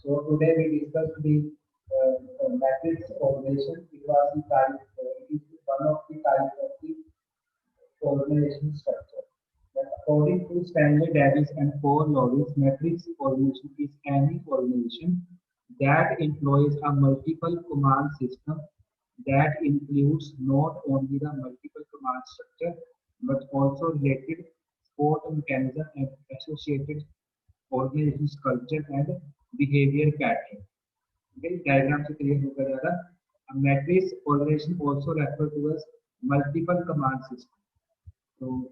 So today we discussed the matrix organization. It was the type, it is one of the types of the organization structure. But according to Stanley Davis and Paul Lawrence, matrix organization is any organization that employs a multiple command system that includes not only the multiple command structure but also related support mechanism and associated organization culture and behavior pattern. Okay, diagram से clear होगा ज़्यादा. A matrix organization also referred to as multiple command system. So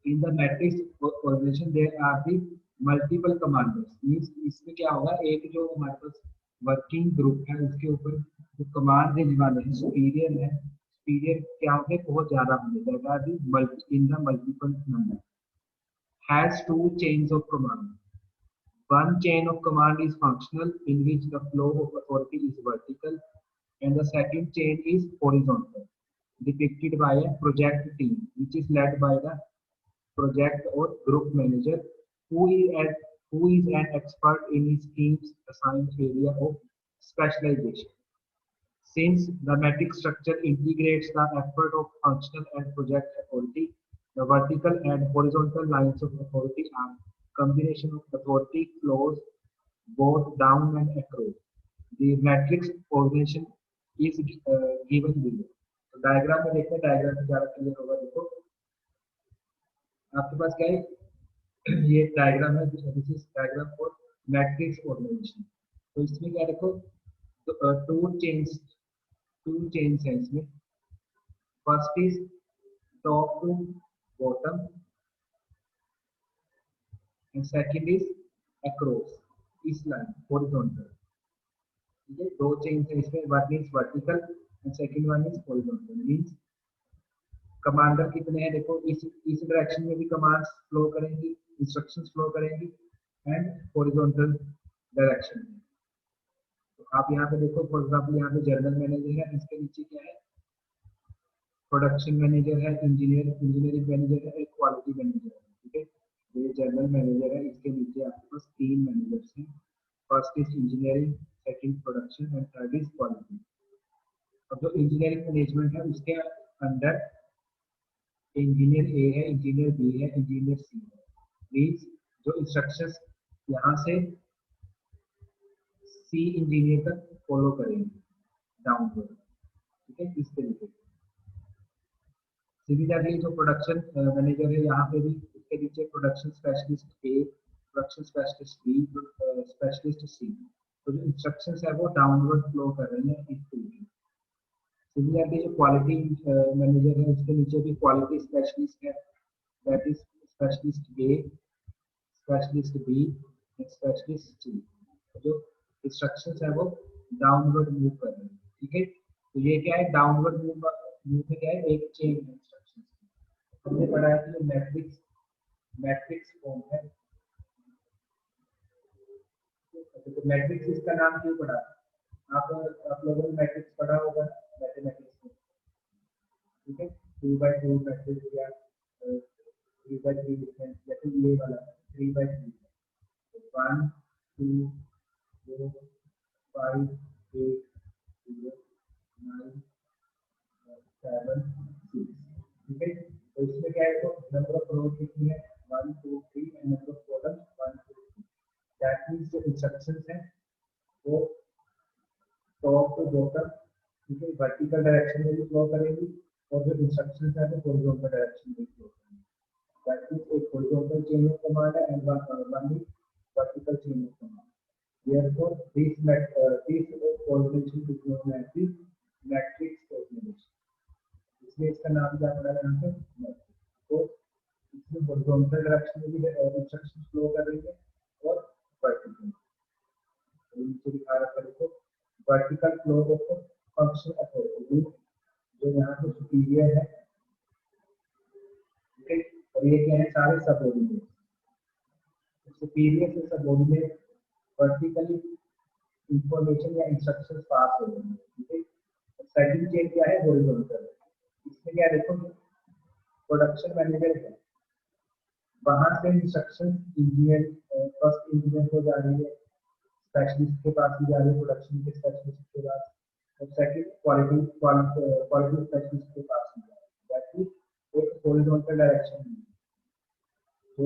in the matrix organization there are the multiple commanders. Means इसमें क्या होगा, एक जो हमारे पास working group है उसके ऊपर जो कमांड देने वाले हैं सुपीरियर है, सुपीरियर क्या होंगे, बहुत ज्यादा होंगे, that are the in the multiple number. Has two chains of command. One chain of command is functional, in which the flow of authority is vertical, and the second chain is horizontal, depicted by a project team, which is led by the project or group manager, who is an expert in his team's assigned area of specialization. Since the matrix structure integrates the effort of functional and project authority, the vertical and horizontal lines of authority are combination of authority flows both down and across. The matrix organization is given below. तो diagram में देखते हैं, diagram में ज़्यादा clear होगा. देखो आपके पास क्या है, ये डायग्राम है, this is diagram for matrix organization. तो इसमें क्या देखो, टू चेन्स है इसमें. First is top to bottom and second is across इस लाइन हॉरिजॉन्टल. ठीक है, दो चेन्स है इसमें, one is vertical and second one is horizontal. Means commander कितने हैं, देखो इस डायरेक्शन में भी कमांड्स फ्लो करेंगी, इंस्ट्रक्शंस फ्लो करेंगी, एंड हॉरिजॉन्टल डायरेक्शन में. तो आप यहाँ पे देखो, फॉर एग्जांपल यहाँ पे जनरल मैनेजर है, इसके नीचे क्या है, प्रोडक्शन मैनेजर है, इंजीनियरिंग मैनेजर है, एक क्वालिटी मैनेजर है. ठीक है, ये जनरल मैनेजर है, इसके नीचे आपके पास तीन मैनेजर्स हैं. First is engineering, second production and third is quality. अब जो इंजीनियरिंग मैनेजमेंट है उसके अंदर इंजीनियर ए है, इंजीनियर बी है, इंजीनियर सी है. मीन्स जो इंस्ट्रक्शंस यहाँ से सी इंजीनियर तक फॉलो करेंगे डाउनवर्ड. ठीक है, इस तरीके से. सिमिलरली जो प्रोडक्शन मैनेजर है यहाँ पे भी उसके नीचे प्रोडक्शन स्पेशलिस्ट ए, प्रोडक्शन स्पेशलिस्ट बी, स्पेशलिस्ट सी. तो जो इंस्ट्रक्शंस है वो डाउनवर्ड फ्लो कर रहे हैं इस तरीके से. सिमिलरली जो क्वालिटी मैनेजर है उसके नीचे भी क्वालिटी स्पेशलिस्ट है, that is specialist A, specialist B and specialist C. जो इंस्ट्रक्शंस है वो डाउनवर्ड मूव कर रहे हैं. ठीक है, तो ये क्या है, डाउनवर्ड मूव में क्या है, एक चेन है इंस्ट्रक्शंस. हमने पढ़ा है कि मैट्रिक्स फॉर्म है. तो मैट्रिक्स इसका नाम क्यों पढ़ा, आप लोगों ने मैट्रिक्स पढ़ा होगा मैथमेटिक्स में. ठीक है, 2x2 मैट्रिक्स या 3x3 डिफरेंस, जैसे ये वाला 3x3, 1 2 4 5 8 0 9 7 6. ठीक है, तो इसमें क्या है, तो नंबर ऑफ रोज कितनी है, 1 2 3 and number of column 1 2 3. That means जो इंस्ट्रक्शंस हैं वो टॉप टू बॉटम, ठीक है, वर्टिकल डायरेक्शन में भी फ्लो करेंगी, और जो इंस्ट्रक्शंस है वो हॉरिजॉन्टल डायरेक्शन में फ्लो करेंगी. दैट मींस एक हॉरिजॉन्टल चेन ऑफ कमांड है and one is vertical chain of command. Therefore, this organization is known as the matrix organization. इसलिए इसका नाम क्या पड़ा यहाँ पे, मैट्रिक्स. तो इसमें हॉरिजॉन्टल डायरेक्शन में भी इंस्ट्रक्शन फ्लो करेंगे और वर्टिकल. तो नीचे दिखा रखा है, देखो vertical flow of function authority, जो यहाँ पे सुपीरियर है. ठीक है, और ये क्या है, सारे सबऑर्डिनेट. सुपीरियर से सबऑर्डिनेट वर्टिकली इंफॉर्मेशन या इंस्ट्रक्शंस पास हो रहे हैं. ठीक है, सेकंड चेन क्या है, हॉरिजॉन्टल. इसमें क्या देखो, प्रोडक्शन मैनेजर है, वहां से इंस्ट्रक्शन इंजीनियर फर्स्ट इंजीनियर को जा रही है, स्पेशलिस्ट के पास भी जा रही है, प्रोडक्शन के स्पेशलिस्ट के पास, और सेकंड क्वालिटी स्पेशलिस्ट के पास भी जा रही है। दैट एक हॉरिजॉन्टल डायरेक्शन में। So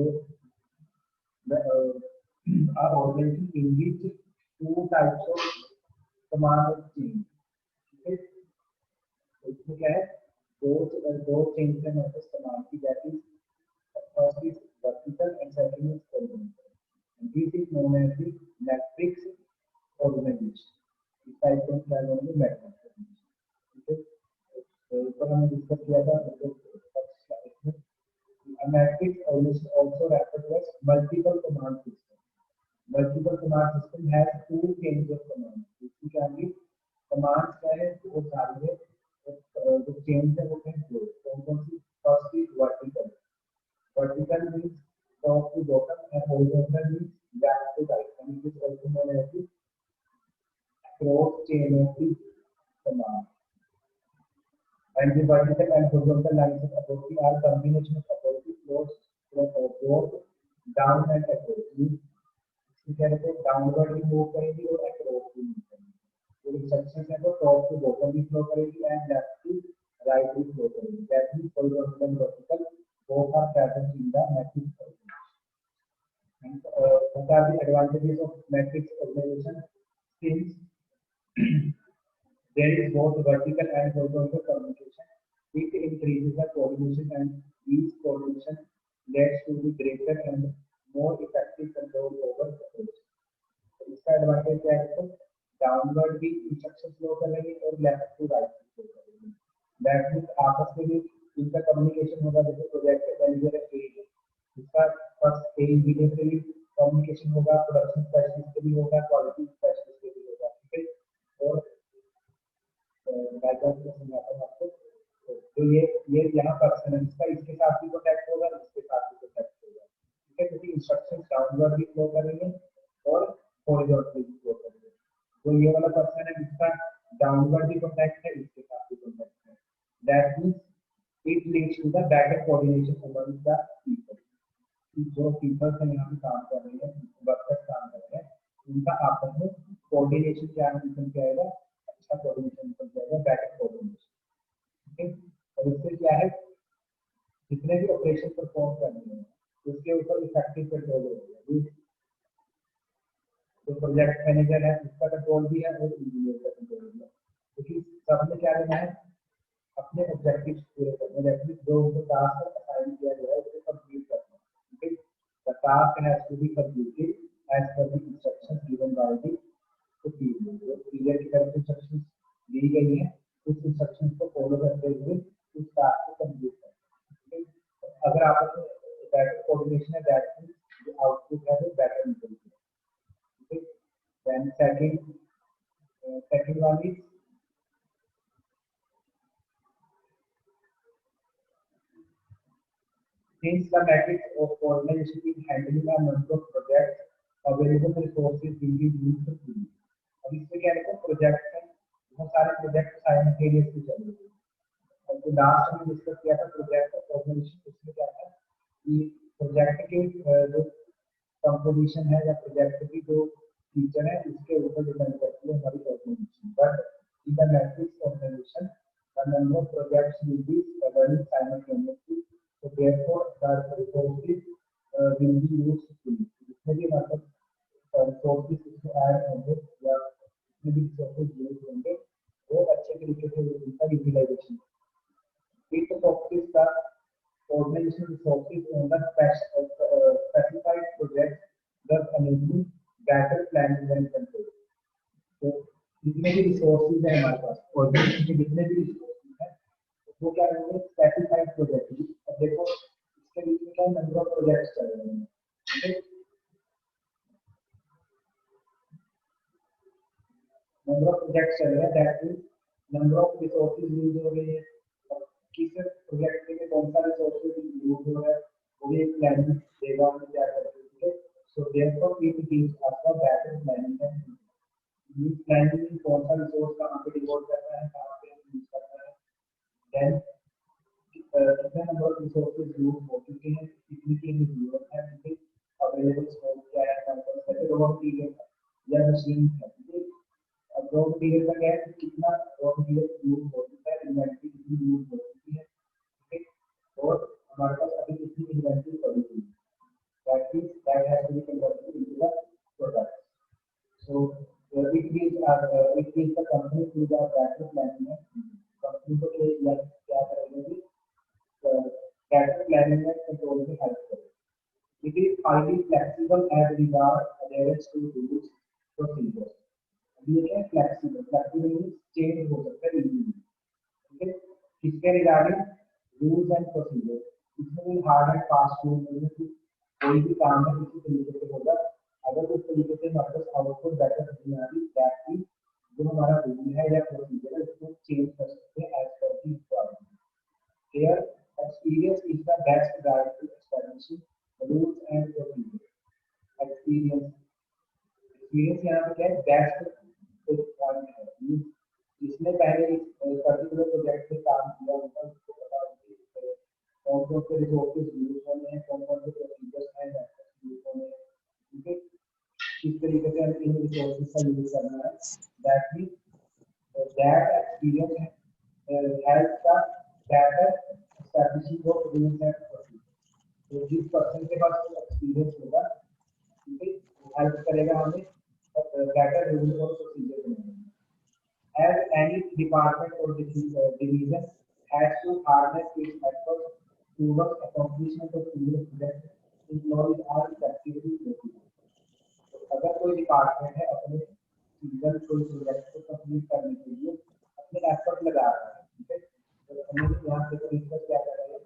our organization engages two types of command and change. Okay, तो इसमें क्या है, दो चेंज है हमारे कमांड की, that is first is vertical and second is horizontal, and this is known as the matrix organization. इस टाइप को क्या बोलेंगे, मैट्रिक्स ऑर्गेनाइजेशन। ठीक है, तो ऊपर हमने डिस्कस किया था इसमें a matrix also referred to as multiple command system. Multiple command system has two chains of command. इसकी क्या है, commands क्या है, वो सारी है, जो chains है वो क्या है, कौन सी, first is vertical. Vertical means top to bottom and horizontal means left to right, and it is also known as the cross chain of the command. And the vertical and horizontal lines of authority are combination of authority flows both down and across. इसकी क्या है, downward भी move करेगी और across भी move करेगी। जो instructions है वो टॉप टू बॉटम भी फ्लो करेगी एंड लेफ्ट टू राइट भी फ्लो करेगी। That means horizontal and vertical both are present in the matrix organization. And what are the advantages of matrix organization? Since there is both vertical and horizontal communication, it increases the coordination, and these coordination leads to the greater and more effective control over the operation. तो इसका advantage क्या है, तो downward भी instruction flow करेंगे और left to right flow करेंगे। That means आपस में भी इनका कम्युनिकेशन होगा। जैसे प्रोजेक्ट के मैनेजर है ए, इसका फर्स्ट ए इंजीनियर से भी कम्युनिकेशन होगा, प्रोडक्शन स्पेशलिस्ट से भी होगा, क्वालिटी स्पेशलिस्ट से भी होगा। ठीक है, और डायग्राम में समझाता हूं आपको। तो ये यहाँ पर्सन है, इसका इसके साथ भी कॉन्टैक्ट होगा, इसके साथ भी कॉन्टैक्ट होगा। ठीक है, क्योंकि इंस्ट्रक्शंस डाउनवर्ड भी फ्लो करेंगे और हॉरिजॉन्टल भी फ्लो करेंगे। तो ये वाला पर्सन है, इसका डाउनवर्ड भी कॉन्टैक्ट है, इसके साथ भी कॉन्टैक्ट है। That means it leads to the better coordination among the people. जो पीपल से यहाँ पे काम कर रहे हैं, वर्कर्स काम कर रहे हैं, उनका आपस में कोऑर्डिनेशन क्या निकल के आएगा, अच्छा कोऑर्डिनेशन निकल जाएगा, बेटर कोऑर्डिनेशन। ठीक है, और इससे क्या है, जितने भी ऑपरेशन परफॉर्म करने हैं उसके ऊपर इफेक्टिव कंट्रोल होगा। जो प्रोजेक्ट मैनेजर है उसका कंट्रोल भी है और इंजीनियर का कंट्रोल भी है, क्योंकि सबने क्या लेना है, अपने ऑब्जेक्टिव्स पूरे करने। दैट जो उनको टास्क असाइन किया गया है उसको कंप्लीट करना है। ठीक है, the task has to be completed as per the instructions given by the team. जो क्लियर की तरफ इंस्ट्रक्शंस दी गई है, उस इंस्ट्रक्शंस को फॉलो करते हुए उस टास्क को कंप्लीट करना है। अगर आपस में बेटर कोऑर्डिनेशन है, दैट मींस जो आउटपुट है वो बेटर निकलेगी। ठीक है, then second one is since the matrix of organization is handling a number of projects, available resources will be used to fully. अब इसमें क्या है, प्रोजेक्ट है, बहुत सारे प्रोजेक्ट साइमल्टेनियसली चल रहे हैं। और जो लास्ट में डिस्कस किया था प्रोजेक्ट ऑर्गेनाइजेशन, उसमें क्या था कि प्रोजेक्ट के जो कंपोजिशन है या प्रोजेक्ट की जो फीचर है उसके ऊपर डिपेंड करती है हमारी organization. But in the matrix organization the number of projects will be running simultaneously, so therefore the resources will be used fully. जितने भी मतलब resources इसमें ऐड होंगे या जितने भी resources यूज होंगे वो अच्छे तरीके से उनका utilisation. It focuses the organization resources on the specified projects, thus enabling better planning and control. तो जितने भी रिसोर्सेज हैं हमारे पास, ऑर्गेनाइजेशन के जितने भी रिसोर्सेज हैं वो क्या रहेंगे, स्पेसिफाइड प्रोजेक्ट। अब देखो इसके बीच में क्या नंबर ऑफ प्रोजेक्ट्स चल रहे हैं। ठीक है, नंबर ऑफ प्रोजेक्ट्स चल रहे हैं, that means number of resources use हो रहे हैं। किस प्रोजेक्ट के लिए कौन सा रिसोर्सेज यूज हो रहा है वो भी एक प्लानिंग देगा और क्या करते हैं। ठीक है, सो देयरफॉर इट गिव्स आपका बेटर प्लानिंग एंड प्लानिंग में कौन सा रिसोर्स कहाँ पे डिवोट करना है, कहाँ पे यूज करना है, देन कितने नंबर ऑफ रिसोर्सेज यूज हो चुके हैं, कितनी की जरूरत है, अवेलेबल स्कोप क्या है, कैसे रॉ मटेरियल या मशीन है, ठीक है। अब रॉ मटेरियल का क्या है कि कितना रॉ मटेरियल यूज हो चुका है, इन्वेंट्री कितनी यूज हो चुकी है, ठीक है। और हमारे पास अभी कितनी इन्वेंट्री पड़ी हुई है, that is that has to be converted into the product. So it is the company to the better planning है, कंपनी को क्या करेंगे कि better planning में कंट्रोल में हेल्प करें। It is highly flexible as regard adherence to rules procedures. ये क्या फ्लेक्सिबल, फ्लेक्सिबल मीन्स चेंज हो सकता है इजीली, ठीक है। किसके रिगार्डिंग, रूल्स एंड प्रोसीजर। इसमें कोई हार्ड एंड फास्ट रूल नहीं है कि कोई भी काम है किसी तरीके से होगा, अगर उस तरीके से हमारे पास आउटपुट बेटर नहीं आ रही, दैट मीन जो हमारा रूल है या प्रोसीजर है उसको चेंज कर सकते हैं as per the requirement. Here, experience is the best guide to establishing rules and procedures. Experience, experience यहाँ पे क्या है, बेस्ट पॉइंट है, जिसने पहले इस पर्टिकुलर प्रोजेक्ट पे काम किया होगा उसको पता होगा कौन कौन से रिसोर्सेज यूज होने हैं, कौन कौन से प्रोसीजर्स हैं यूज होने हैं, ठीक है। किस तरीके से हमें इन रिसोर्सेज का यूज करना है, that mean that experience helps the better establishing of rules and procedure. तो जिस पर्सन के पास एक्सपीरियंस होगा, ठीक है, वो हेल्प करेगा हमें बेटर रूल और प्रोसीजर बनाने में। As any department or division has to harness its efforts towards accomplishment of similar projects, employees are effectively motivated. तो अगर कोई डिपार्टमेंट है अपने सीजन कोई प्रोजेक्ट को कंप्लीट करने के लिए अपने एफर्ट लगा रहा है, ठीक है, तो हमें यहाँ पे प्रिंसिपल क्या कर रहे हैं,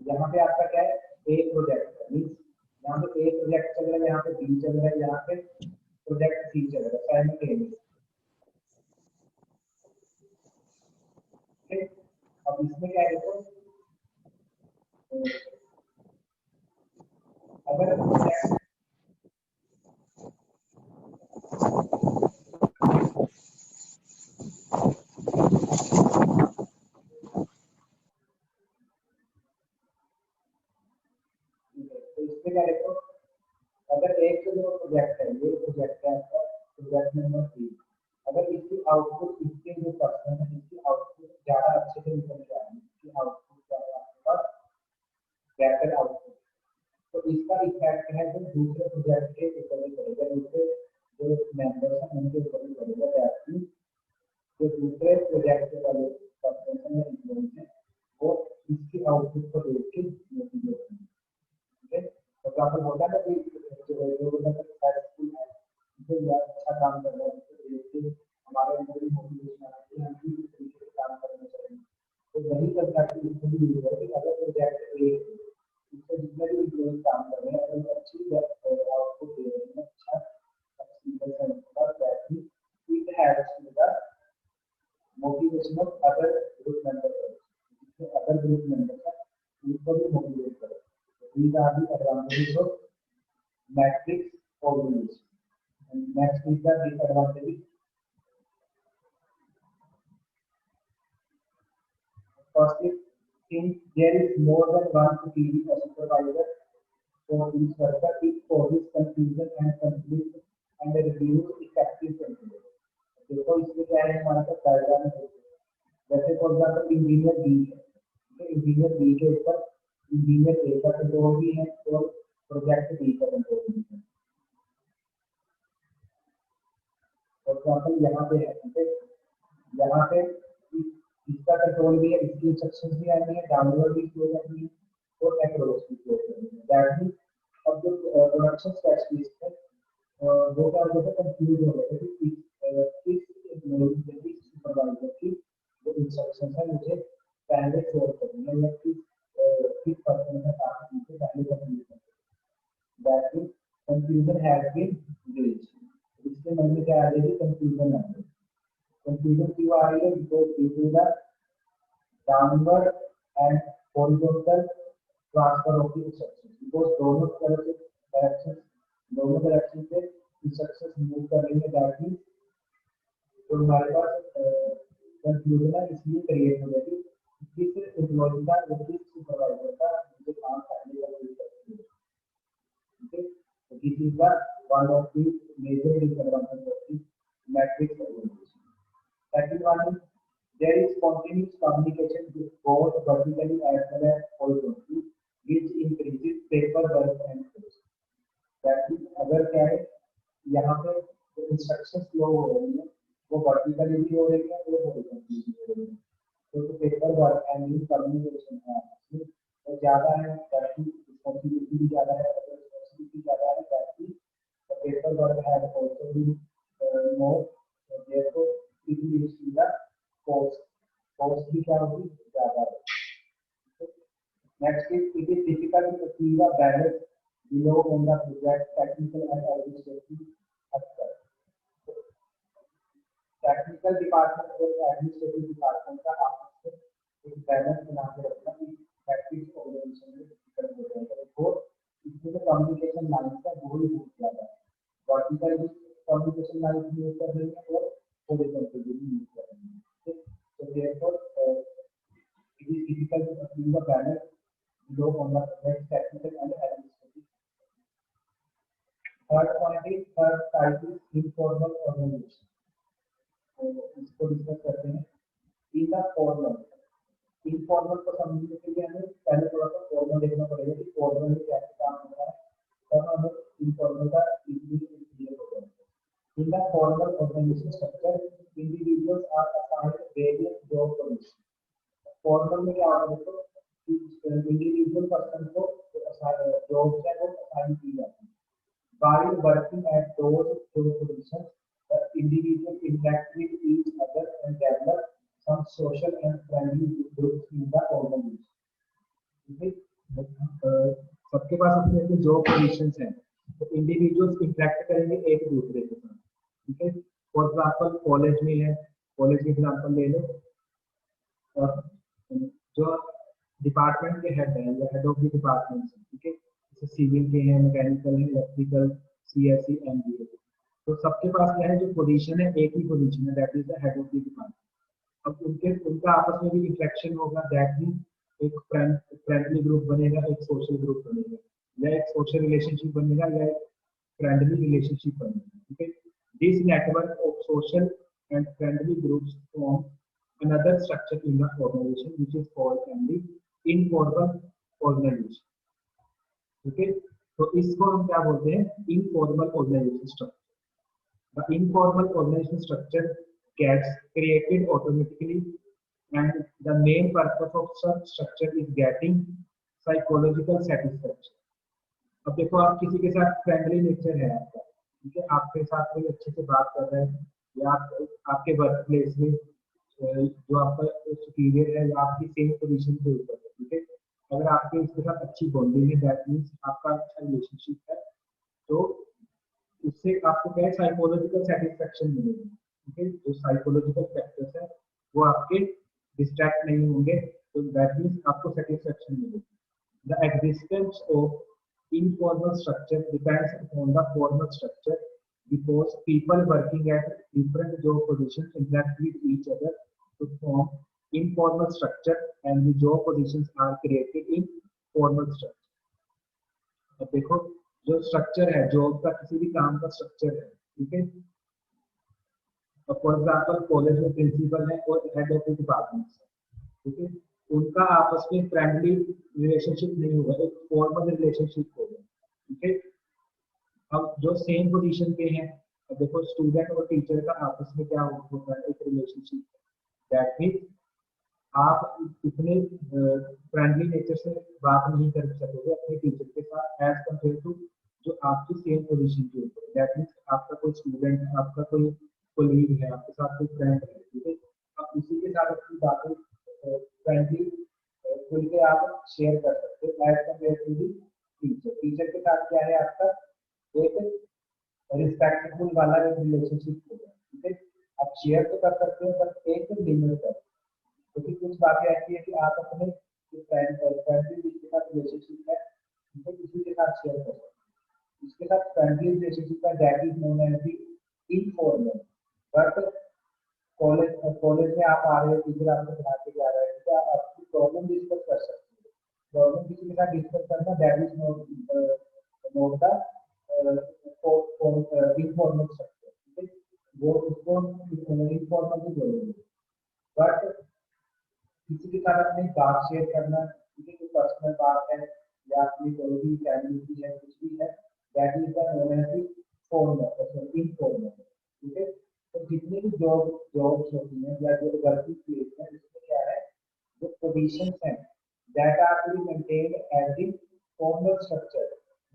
यहाँ पे आपका क्या है, एक प्रोजेक्ट है, मींस यहाँ पे एक प्रोजेक्ट चल रहा है, यहाँ पे बी चल रहा है, यहाँ पे प्रोजेक्ट सी चल रहा है साइमल्टेनियस, ठीक है। अब इसमें क्या है, देखो अगर प्रोजेक्ट तो इसमें क्या देखो, अगर एक जो प्रोजेक्ट है, ये प्रोजेक्ट है आपका प्रोजेक्ट नंबर 3, अगर इसकी आउटपुट, इसके जो पर्सन है इसकी आउटपुट ज्यादा अच्छे से निकल के आ रही है, इसकी आउटपुट क्या है आपके पास बेटर आउटपुट, तो इसका इफेक्ट है जो दूसरे प्रोजेक्ट के ऊपर भी पड़ेगा, दूसरे जो मेंबर्स हैं उनके ऊपर भी पड़ेगा, दैट जो दूसरे प्रोजेक्ट के वाले पर्सन है एम्प्लॉइज हैं वो इसकी आउटपुट को देख के मोटिवेट होंगे, ठीक है। तो काफी होता है कि जो बंदा सक्सेसफुल है, जो यार अच्छा काम कर रहा है उसको देख के हमारे अंदर भी मोटिवेशन आता है कि हम भी इस तरीके से काम करना चाहिए। तो वही करता है कि इसको भी यूज है कि अगर प्रोजेक्ट ए इससे जितने भी एम्प्लॉइज काम कर रहे हैं अगर अच्छी आउटपुट दे रहे हैं, अच्छा एक्सपीरियंस है उनके पास, that means it helps to the motivation of other group members, जिससे अदर ग्रुप मेंबर्स हैं उनको भी मोटिवेट करें। These are the advantages of matrix organization. And next is the disadvantage. First is, since there is more than one superior supervisor for each worker, it causes confusion and conflict and reduce effective control. देखो इसमें क्या है हमारे पास diagram है, जैसे for example engineer B है, engineer B के ऊपर इंजीनियर ए का कंट्रोल भी है और प्रोजेक्ट बी का कंट्रोल भी है। फॉर एग्जाम्पल यहाँ पे है, ठीक है, यहाँ पे इसका कंट्रोल भी है, इसकी इंस्ट्रक्शंस भी आनी है, डाउनलोड भी फ्लो करनी है और अक्रॉस भी फ्लो करनी है, दैट मींस अब जो प्रोडक्शन स्पेशलिस्ट है वो क्या होता है, कंफ्यूज हो गए कि किस सुपरवाइजर की जो इंस्ट्रक्शन है मुझे पहले शोर करनी है या किस पर्सन का काम मुझे पहले कंप्लीट करना है, that means confusion has been raised. इसके मन में क्या आ जाएगी, कंफ्यूजन आ जाएगी। कंफ्यूजन क्यों आ रही है, because due to the downward and horizontal transfer of the instruction, because दोनों तरफ से डायरेक्शन, दोनों डायरेक्शन से इंस्ट्रक्शंस मूव कर रही है, दैट मींस तो हमारे पास कंफ्यूजन है इसलिए क्रिएट हो जाएगी, किस एम्प्लॉई का एक ही सुपरवाइजर का मुझे काम करने का कोई जरूरत नहीं है। ठीक है, तो this is the one of the major disadvantage of the matrix organization. Second one is there is continuous communication with both vertically as well as horizontally, which increases paper work and cost. That is, अगर क्या है यहाँ पे instruction flow हो रही है वो vertically भी हो रही है वो हॉरिजॉन्टली भी हो रही है, तो paper work and in communication है तो ज़्यादा है, ताकि रिस्पॉन्सिबिलिटी भी ज़्यादा है, अगर रिस्पॉन्सिबिलिटी ज़्यादा है ताकि पेपर वर्क है ऑल्सो भी मोर, therefore it leads to the cost भी क्या होगी ज़्यादा है। Next is it is difficult to keep a balance below on the project technical and administrative aspect. Technical department और एडमिनिस्ट्रेटिव डिपार्टमेंट का आपस में एक बैलेंस बना के रखना प्रैक्टिस ऑर्गेनाइजेशन में डिफिकल्ट हो जाएगा और इसमें जो कम्युनिकेशन लाइन का वो ही बहुत ज़्यादा है, वर्टिकल कम्युनिकेशन लाइन यूज कर रही है और हॉरिजॉन्टल भी यूज कर रही है। So therefore, it is difficult to achieve a balance below on the project technical and administrative. Third point is third type is informal organization. तो इसको डिस्कस करते हैं। इन द फॉर्मल, इनफॉर्मल को समझने के लिए हमें पहले थोड़ा सा फॉर्मल देखना पड़ेगा कि फॉर्मल में कैसे काम होता है, तब हमें इनफॉर्मल का इजीली क्लियर हो जाएगा। In the formal organization structure, individuals are assigned various job positions. Formal में क्या होता है तो individual person को जॉब है वो असाइन की जाती है। While working at those job positions, the individual interact with each other and develop some social and friendly groups in the organization. सबके पास अपने अपने जॉब पोजीशंस हैं, तो इंडिविजुअल्स इंटरेक्ट करेंगे एक दूसरे के साथ। ठीक है, फॉर एग्जाम्पल कॉलेज में है, कॉलेज की एग्जाम्पल ले लो, और जो डिपार्टमेंट के हेड है या हेड ऑफ द डिपार्टमेंट है, ठीक है, जैसे सिविल के हैं, मैकेनिकल है, इलेक्ट्रिकल, सीएसई, एमबीए, तो सबके पास क्या है जो पोजीशन है एक ही पोजीशन है, that is the head of the department. अब उनका आपस में भी इंटरेक्शन होगा, दैट मीन एक फ्रेंडली ग्रुप बनेगा, एक सोशल ग्रुप बनेगा, या एक सोशल रिलेशनशिप बनेगा या एक फ्रेंडली रिलेशनशिप बनेगा। ठीक है, this network of social and friendly groups form another structure in the organization which is called family informal organization. ठीक है, तो इसको हम क्या बोलते हैं, informal organization structure. The informal organization structure gets created automatically and the main purpose of such structure is getting psychological satisfaction. अब देखो आप किसी के साथ फ्रेंडली नेचर है आपका, ठीक है, आपके साथ कोई अच्छे से बात कर रहा है, या आपके वर्क प्लेस में जो आपका सुपीरियर है या आपकी सेम पोजीशन पे ऊपर है, ठीक है, अगर आपके उसके साथ अच्छी बॉन्डिंग है, दैट मीन्स आपका अच्छा रिलेशनशिप है, तो उससे आपको क्या साइकोलॉजिकल सेटिस्फेक्शन मिलेगी। ठीक है, जो साइकोलॉजिकल फैक्टर्स है वो आपके डिस्ट्रैक्ट नहीं होंगे, तो दैट मीन्स आपको सेटिस्फेक्शन मिलेगी। The existence of informal structure depends upon the formal structure because people working at different job positions interact with each other to form informal structure and the job positions are created in formal structure. अब देखो जो structure है job का, किसी भी काम का structure है, ठीक है, फॉर एग्जाम्पल कॉलेज में प्रिंसिपल है और हेड ऑफ द डिपार्टमेंट है, ठीक है, उनका आपस में फ्रेंडली रिलेशनशिप नहीं होगा, एक फॉर्मल रिलेशनशिप होगा। ठीक है, अब जो सेम पोजीशन पे हैं, अब देखो स्टूडेंट और टीचर का आपस में क्या होता है, एक रिलेशनशिप, दैट मीन्स आप इतने फ्रेंडली नेचर से बात नहीं कर सकोगे अपने टीचर के साथ एज कम्पेयर टू जो आपकी सेम पोजीशन पे होते हैं, दैट मीन्स आपका कोई स्टूडेंट है, आपका कोई कोलीग है, आपके साथ कोई फ्रेंड है, ठीक है, आप उसी के साथ अपनी बातें फ्रेंडली खुल के आप शेयर कर सकते हो as compare to the teacher. Teacher के साथ क्या है आपका एक रिस्पेक्टफुल वाला एक रिलेशनशिप होगा, ठीक है, आप शेयर तो कर सकते हो बट एक लिमिट तक, क्योंकि कुछ बातें ऐसी है कि आप अपने फ्रेंडली जिसके साथ रिलेशनशिप है उनको किसी के साथ शेयर कर सकते हो, इसके साथ फ्रेंडली रिलेशनशिप का that is known as the informal. But college में आप आ रहे हो, टीचर आपको पढ़ा के जा रहा है, तो आपकी प्रॉब्लम भी इसको किसी के साथ डिस्कस करना, that is not the informal structure, ठीक है, वो उसको इनफॉर्मल भी बोलेंगे। बट किसी के साथ अपनी बात शेयर करना, किसी की पर्सनल बात है या अपनी कोई भी फैमिली की है, कुछ भी है, that is the known as the formal informal, ठीक है। तो जितनी भी जॉब्स होती हैं या जो वर्किंग प्लेस है, इसमें क्या है, जो पोजीशंस हैं that are to be maintained as the formal structure.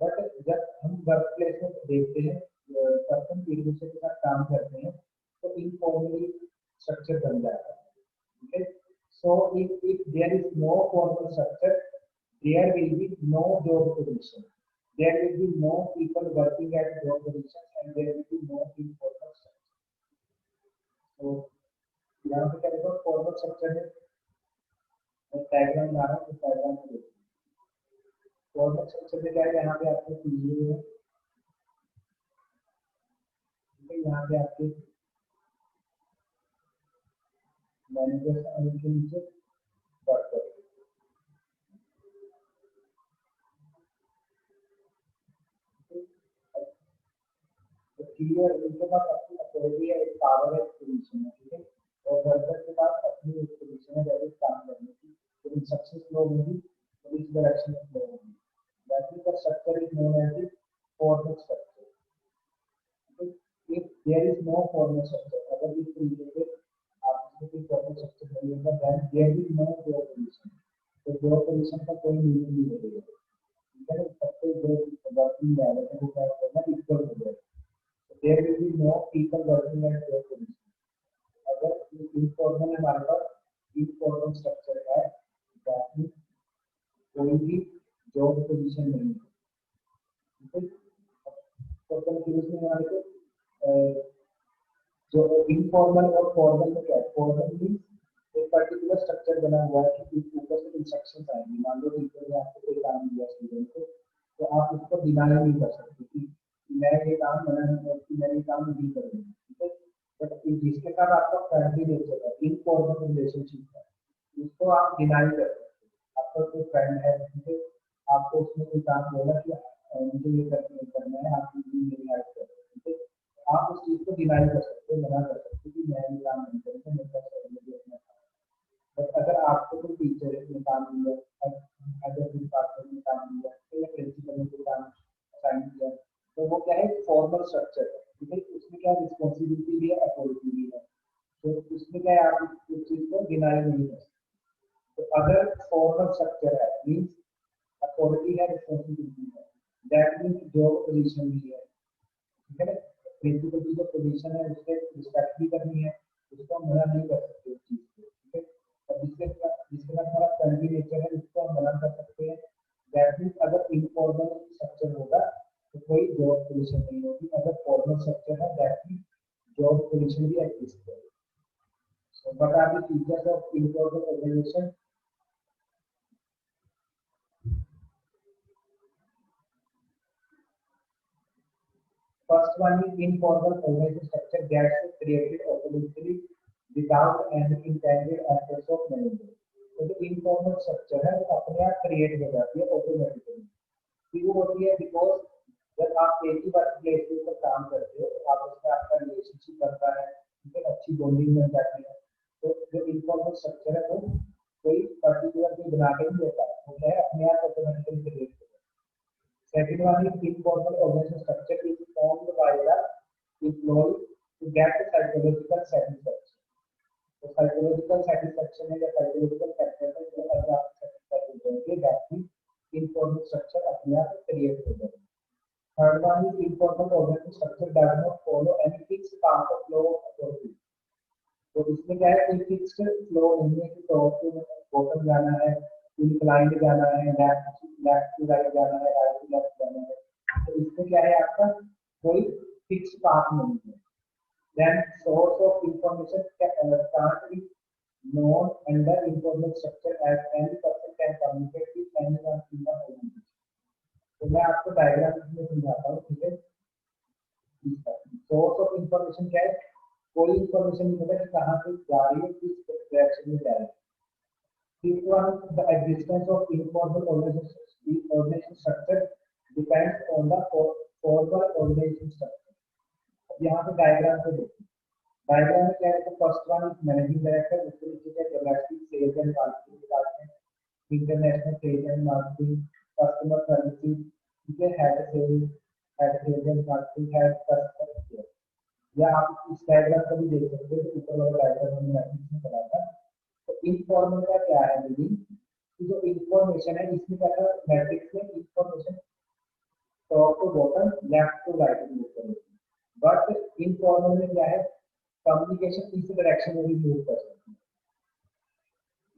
But जब हम वर्क प्लेस में देखते हैं पर्सन एक दूसरे के साथ काम करते हैं तो इनफॉर्मली स्ट्रक्चर बन जाता है, ठीक है। So if there is no formal structure, there will be no job position. There will be no people working at job positions, and there will be no informal structure. So यहाँ पे क्या देखो formal structure है, मैं diagram बना रहा हूँ, तो डायग्राम में देखो formal structure में क्या है, यहाँ पे आपके CEO है, ठीक है, यहाँ पे आपके मैनेजर और उनके नीचे वर्कर, क्लियर, उनके पास अपनी अथॉरिटी है, एक पावर है, पोजीशन है, ठीक है। और वर्कर के पास अपनी एक पोजीशन है, जैसे काम करने की, तो इंस्ट्रक्शन फ्लो होगी तो इस डायरेक्शन में फ्लो होगी। That is the structure is known as the formal structure, ठीक है। If there is no formal structure, अगर इस तरीके से आप इसमें कोई फॉर्मल स्ट्रक्चर नहीं होगा, then there is no job position, तो जॉब पोजीशन का कोई मीनिंग नहीं रहेगा, ठीक है। सबसे जो वर्किंग बैलेंस है वो क्या होगा, इक्वल हो जाएगा। There will be no people working at their position. अगर इनफॉर्मल हमारे पास इनफॉर्मल स्ट्रक्चर है, ताकि कोई भी जॉब पोजीशन नहीं है, ठीक है। तो कंफ्यूज नहीं हमारे को जो इनफॉर्मल और फॉर्मल में क्या है, फॉर्मल मीन्स एक पर्टिकुलर स्ट्रक्चर बना हुआ है कि ऊपर से इंस्ट्रक्शंस आएंगी, मान लो टीचर ने आपको कोई काम दिया स्टूडेंट को, तो आप उसको डिनाई नहीं कर सकते कि मैं ये काम मना नहीं करती, मैं ये काम नहीं करूँगी, ठीक है। बट जिसके साथ आपका फ्रेंडली नेचर है, इनफॉर्मल रिलेशनशिप है, उसको आप डिनाई कर सकते हैं। आपका कोई फ्रेंड है, ठीक है, आपको उसने कोई काम बोला कि मुझे ये करना है, आप मेरी हेल्प करो, ठीक है, आप उस चीज को डिनाई कर सकते हो, मना कर सकते हो कि मैं ये काम नहीं करूँगा, मेरे पास मुझे अपना काम। बट अगर आपको कोई टीचर ने काम दिया, अगर डिपार्टमेंट में काम दिया या प्रिंसिपल ने कोई काम असाइन किया, तो वो क्या है, फॉर्मल स्ट्रक्चर है, ठीक है। उसमें क्या रिस्पॉन्सिबिलिटी भी है, अथॉरिटी भी है, तो उसमें क्या है, आप उस चीज को डिनाई नहीं कर सकते। तो अगर फॉर्मल स्ट्रक्चर है मीन्स अथॉरिटी है, रिस्पॉन्सिबिलिटी है, दैट मीन्स जॉब पोजीशन भी है, ठीक है ना। प्रिंसिपल की जो पोजीशन है उससे रिस्पेक्ट भी करनी है, उसको हम मना नहीं कर सकते उस चीज को, ठीक है। और जिसके साथ हमारा फ्रेंडली नेचर है उसको हम मना कर सकते हैं। दैट मीन्स अगर इनफॉर्मल स्ट्रक्चर होगा तो कोई जॉब पोजीशन नहीं होगी, अगर फॉर्मल स्ट्रक्चर है दैट मीन्स जॉब पोजीशन भी एग्जिस्ट करेगी। So what are the features of informal organization? First one is informal organization structure gets created automatically without any intended efforts of management. तो जो informal structure है वो अपने आप create हो जाती है ऑटोमेटिकली। क्यों होती है? बिकॉज जब आप एक ही वर्क प्लेस के ऊपर काम करते हो तो आप उसमें आपका रिलेशनशिप बनता है, ठीक है, अच्छी बॉन्डिंग बन जाती है। तो जो इनफॉर्मल स्ट्रक्चर है वो कोई पर्टिकुलर कोई बना के नहीं देता, वो क्या है अपने आप ऑटोमेटिकली क्रिएट हो जाता है। Second one is informal organization structure is formed by the employee to get the psychological satisfaction. तो psychological satisfaction है या psychological factor है जो अगर आप satisfied हो जाएंगे that means informal structure अपने आप create हो जाएगा। Third one is informal organization structure does not follow any fixed path of flow of authority. तो इसमें क्या है, कोई फिक्स्ड फ्लो नहीं है कि टॉप टू बॉटम जाना है, इंक्लाइंड जाना है, लेफ्ट टू राइट जाना है, राइट टू लेफ्ट जाना है। तो इसमें क्या है, आपका कोई फिक्स्ड पाथ नहीं है। Then source of information can't be known under informal structure as any person can communicate with anyone in the organization. तो मैं आपको डायग्राम में समझाता हूँ, ठीक है। सोर्स ऑफ इंफॉर्मेशन क्या है, कोई इंफॉर्मेशन नहीं पता कि कहाँ से जा रही है, किस डायरेक्शन में जा रही है। Fifth one, the existence of informal organization structure depends on the formal organization structure. अब यहाँ पे डायग्राम पे देखिए, डायग्राम में क्या है, तो first one is managing director, उसके नीचे क्या domestic sales and marketing department, international sales and marketing, customer services, ठीक है, head sales and marketing, head customer care. या आप इस डायग्राम को भी देख सकते हो, ऊपर वाला डायग्राम हमने मैट्रिक्स में करा था। तो इनफॉर्मल का क्या है मीनिंग, जो इंफॉर्मेशन है इसमें क्या था, मैट्रिक्स में information top to bottom left to right move करेगी, बट इनफॉर्मल में क्या है, कम्युनिकेशन इस डायरेक्शन में भी मूव कर सकती है,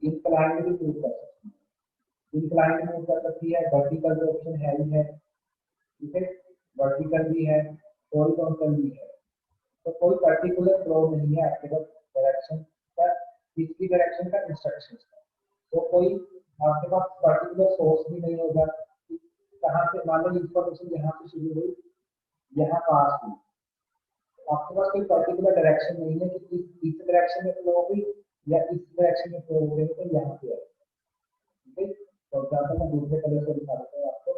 इंक्लाइन में भी मूव कर सकती है, इंक्लाइन मूव कर सकती है, वर्टिकल जो ऑप्शन है ही है, ठीक है, वर्टिकल भी है, हॉरिजॉन्टल भी है। तो कोई पर्टिकुलर फ्लो नहीं है आपके पास डायरेक्शन का, इसकी डायरेक्शन का इंस्ट्रक्शन का। तो कोई आपके पास पर्टिकुलर सोर्स भी नहीं होगा, कहाँ से मान लो इंफॉर्मेशन यहाँ से शुरू हुई, यहाँ पास हुई, आपके पास कोई पर्टिकुलर डायरेक्शन नहीं है कि इस डायरेक्शन में फ्लो हुई या इस डायरेक्शन में फ्लो हुई, तो यहाँ पे है, ठीक है। तो एग्जाम्पल मैं दूसरे कलर से दिखा देता हूँ आपको।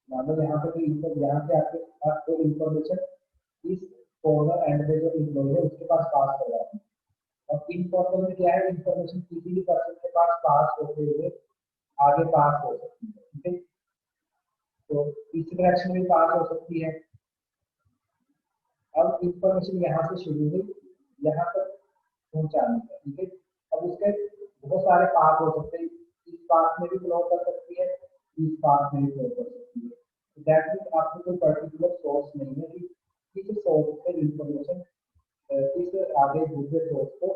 मान लो यहाँ पे कोई यहाँ से आपको इंफॉर्मेशन इस कॉर्नर एंड पे जो एम्प्लॉय है उसके पास पास कर रहा है। और इनफॉर्मल में क्या है, इंफॉर्मेशन किसी भी पर्सन के पास पास होते हुए आगे पास हो सकती है, ठीक है। तो इस डायरेक्शन में पास हो सकती है। अब इंफॉर्मेशन यहाँ से शुरू हुई, यहाँ तक पहुंचानी है, ठीक है। अब उसके बहुत सारे पाथ हो सकते हैं, इस पाथ में भी फ्लो कर सकती है, इस पाथ में भी फ्लो कर सकती है। दैट मीन्स आपको कोई पर्टिकुलर सोर्स नहीं है कि किस सोर्स से इंफॉर्मेशन किस आगे दूसरे सोर्स को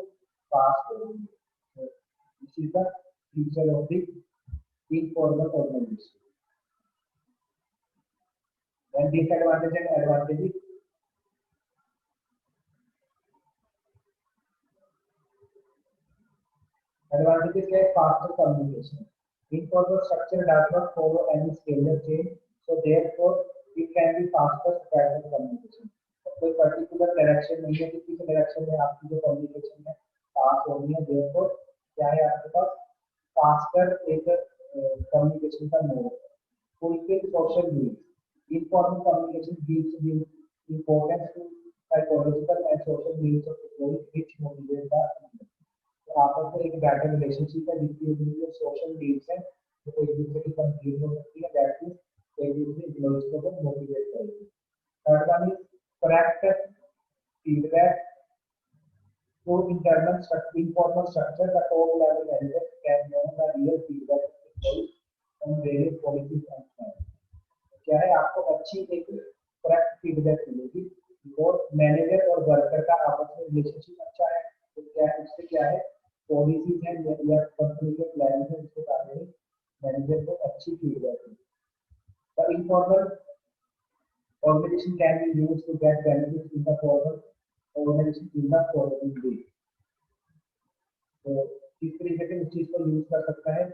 पास हो रही है। This is the feature of the informal organization. Then disadvantage and advantages. Advantages like faster communication. Informal structure does not follow any scalar chain, so therefore it can be faster spread of communication. कोई particular direction नहीं है कि किस direction में आपकी जो communication है पास होनी है, therefore क्या है आपके पास फास्टर एक कम्युनिकेशन का मोड है। Fulfill social needs. Informal communication gives due importance to psychological and social needs of employees, which motivate the employee. तो आपस में एक बेटर रिलेशनशिप है जिसकी वजह से सोशल नीड्स है तो एक दूसरे की कंप्लीट हो सकती है, दैट मींस एक दूसरे एम्प्लॉइज को मोटिवेट करेगी। Third one is correct feedback through internal structure, informal structure, the top level manager can know the real feedback of employees on various policies and plans. क्या है, आपको अच्छी एक करेक्ट फीडबैक मिलेगी और मैनेजर और वर्कर का आपस में रिलेशनशिप अच्छा है, तो क्या है उससे क्या है पॉलिसीज है या कंपनी के प्लान है उसके बारे में मैनेजर को अच्छी फीडबैक मिलेगी। The informal organization can be used to get benefits in the formal organization in the following way. तो इस तरीके से उस चीज को यूज कर सकता है,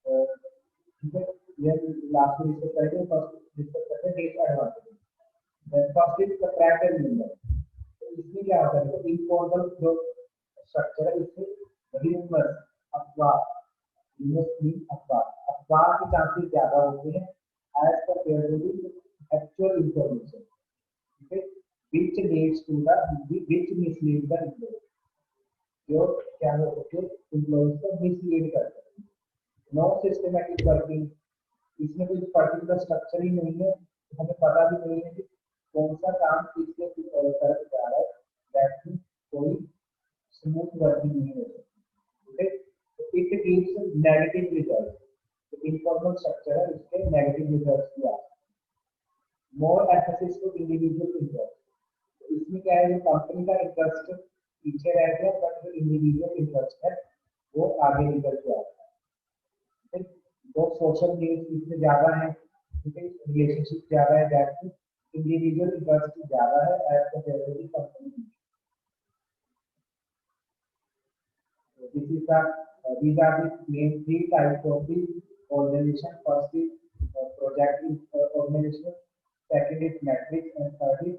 ठीक है। यह लास्ट में डिस्कस करेंगे, फर्स्ट डिस्कस करते हैं disadvantage. First is the practical user. तो इसमें क्या होता है, तो इनफॉर्मल जो स्ट्रक्चर है इससे र्यूमर अफवाह, अफवाह के चांसेस ज्यादा होते हैं as compare to the actual information, ठीक है, which leads to the which mislead the employee, जो क्या हो सकते हैं एम्प्लॉइज को मिसलीड कर सकते हैं। नो सिस्टमैटिक वर्किंग, इसमें कोई पर्टिकुलर स्ट्रक्चर ही नहीं है, तो हमें पता भी नहीं है कि कौन सा काम किसके तरफ जा रहा है, दैट मींस कोई स्मूथ वर्किंग नहीं हो सकती, ठीक है। तो इट गिव्स नेगेटिव रिजल्ट, तो इनफॉर्मल स्ट्रक्चर है उसके नेगेटिव रिजल्ट्स भी आते हैं। मोर एम्फेसिस टू इंडिविजुअल इंटरेस्ट, तो इसमें क्या है, जो कंपनी का इंटरेस्ट पीछे रह गया बट जो इंडिविजुअल इंटरेस्ट है वो आगे निकल के आता है, जो सोशल नीड्स इसमें ज्यादा है, ठीक है, रिलेशनशिप ज्यादा है, दैट मींस इंडिविजुअल इंटरेस्ट ज्यादा है as compare to the company. This is the these are the main three types of the organization. First is project organization, second is matrix, and third is